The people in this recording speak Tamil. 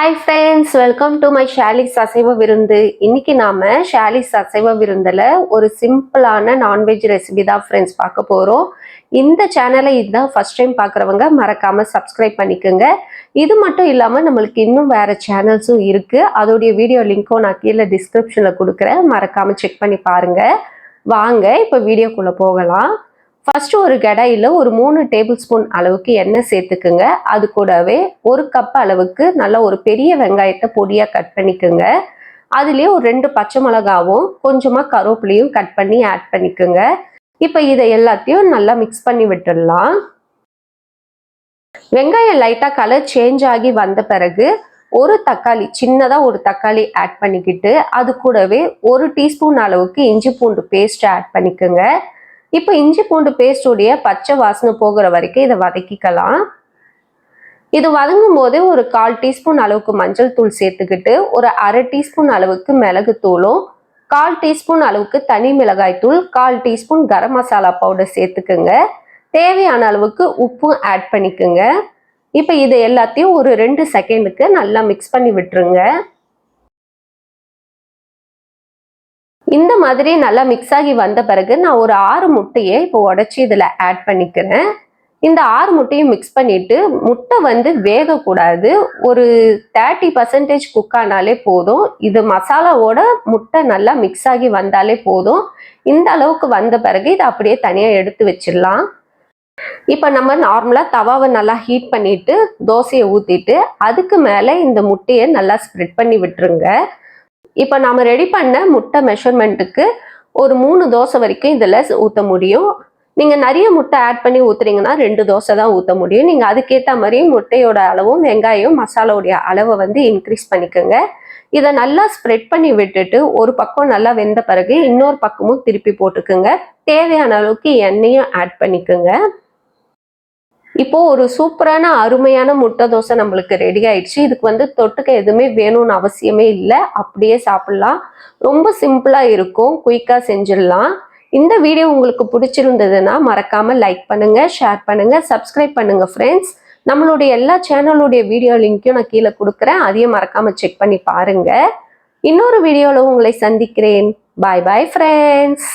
Hi friends, welcome to my Shali's Asaiva Virundhu. இன்னைக்கு நாம Shali's Asaiva விருந்துல ஒரு சிம்பிளான நான்வெஜ் ரெசிபி தான் ஃப்ரெண்ட்ஸ் பார்க்க போறோம். இந்த சேனலை இதுதான் ஃபர்ஸ்ட் டைம் பார்க்குறவங்க மறக்காம சப்ஸ்கிரைப் பண்ணிக்கோங்க. இது மட்டும் இல்லாமல் நம்மளுக்கு இன்னும் வேற சேனல்ஸும் இருக்கு. அதோடைய வீடியோ லிங்க்கும் நான் கீழே டிஸ்கிரிப்ஷனில் கொடுக்குறேன். மறக்காம செக் பண்ணி பாருங்க. வாங்க இப்போ வீடியோக்குள்ள போகலாம். ஃபர்ஸ்ட் ஒரு கடாயில் ஒரு 3 டேபிள் ஸ்பூன் அளவுக்கு எண்ணெய் சேர்த்துக்குங்க. அது கூடவே 1 கப் அளவுக்கு நல்ல ஒரு பெரிய வெங்காயத்தை பொடியாக கட் பண்ணிக்கோங்க. அதுலேயே ஒரு 2 பச்சை மிளகாவும் கொஞ்சமாக கருவேப்பிலையும் கட் பண்ணி ஆட் பண்ணிக்கோங்க. இப்போ இதை எல்லாத்தையும் நல்லா மிக்ஸ் பண்ணி விட்டுடலாம். வெங்காயம் லைட்டாக கலர் சேஞ்ச் ஆகி வந்த பிறகு ஒரு தக்காளி, சின்னதாக ஒரு தக்காளி ஆட் பண்ணிக்கிட்டு அது கூடவே 1 டீஸ்பூன் அளவுக்கு இஞ்சி பூண்டு பேஸ்ட் ஆட் பண்ணிக்கோங்க. இப்போ இஞ்சி பூண்டு பேஸ்டுடைய பச்சை வாசனை போகிற வரைக்கும் இதை வதக்கிக்கலாம். இது வதங்கும் போது ஒரு 1/4 டீஸ்பூன் அளவுக்கு மஞ்சள் தூள் சேர்த்துக்கிட்டு ஒரு 1/2 டீஸ்பூன் அளவுக்கு மிளகு தூளும் 1/4 டீஸ்பூன் அளவுக்கு தனி மிளகாய் தூள் 1/4 டீஸ்பூன் கரம் மசாலா பவுடர் சேர்த்துக்குங்க. தேவையான அளவுக்கு உப்பும் ஆட் பண்ணிக்கோங்க. இப்போ இது எல்லாத்தையும் ஒரு 2 செகண்டுக்கு நல்லா மிக்ஸ் பண்ணி விட்டுருங்க. இந்த மாதிரி நல்லா மிக்ஸ் ஆகி வந்த பிறகு நான் ஒரு 6 முட்டையை இப்போ உடச்சி இதில் ஆட் பண்ணிக்கிறேன். இந்த 6 முட்டையும் மிக்ஸ் பண்ணிட்டு முட்டை வேகக்கூடாது, ஒரு 30% குக் ஆனாலே போதும். இது மசாலாவோட முட்டை நல்லா மிக்ஸ் ஆகி வந்தாலே போதும். இந்த அளவுக்கு வந்த பிறகு இதை அப்படியே தனியாக எடுத்து வச்சிடலாம். இப்போ நம்ம நார்மலாக தவாவை நல்லா ஹீட் பண்ணிட்டு தோசையை ஊற்றிட்டு அதுக்கு மேலே இந்த முட்டையை நல்லா ஸ்ப்ரெட் பண்ணி விட்டுருங்க. இப்போ நம்ம ரெடி பண்ண முட்டை மெஷர்மெண்ட்டுக்கு ஒரு 3 தோசை வரைக்கும் இதில் ஊற்ற முடியும். நீங்கள் நிறைய முட்டை ஆட் பண்ணி ஊற்றுறீங்கன்னா 2 தோசை தான் ஊற்ற முடியும். நீங்கள் அதுக்கேற்ற மாதிரி முட்டையோட அளவும் வெங்காயம் மசாலாவுடைய அளவை இன்க்ரீஸ் பண்ணிக்கோங்க. இதை நல்லா ஸ்ப்ரெட் பண்ணி விட்டுட்டு ஒரு பக்கம் நல்லா வெந்த பிறகு இன்னொரு பக்கமும் திருப்பி போட்டுக்குங்க. தேவையான அளவுக்கு எண்ணெயும் ஆட் பண்ணிக்கோங்க. இப்போ ஒரு சூப்பரான அருமையான முட்டை தோசை நம்மளுக்கு ரெடி ஆயிடுச்சு. இதுக்கு தொட்டுக்க எதுவுமே வேணும்னு அவசியமே இல்லை, அப்படியே சாப்பிடலாம். ரொம்ப சிம்பிளா இருக்கும், குயிக்கா செஞ்சிடலாம். இந்த வீடியோ உங்களுக்கு பிடிச்சிருந்ததுன்னா மறக்காம லைக் பண்ணுங்க, ஷேர் பண்ணுங்க, சப்ஸ்கிரைப் பண்ணுங்க ஃப்ரெண்ட்ஸ். நம்மளுடைய எல்லா சேனலுடைய வீடியோ லிங்க்கையும் நான் கீழே கொடுக்குறேன், அதையும் மறக்காம செக் பண்ணி பாருங்க. இன்னொரு வீடியோல உங்களை சந்திக்கிறேன். பாய் பாய் ஃப்ரெண்ட்ஸ்.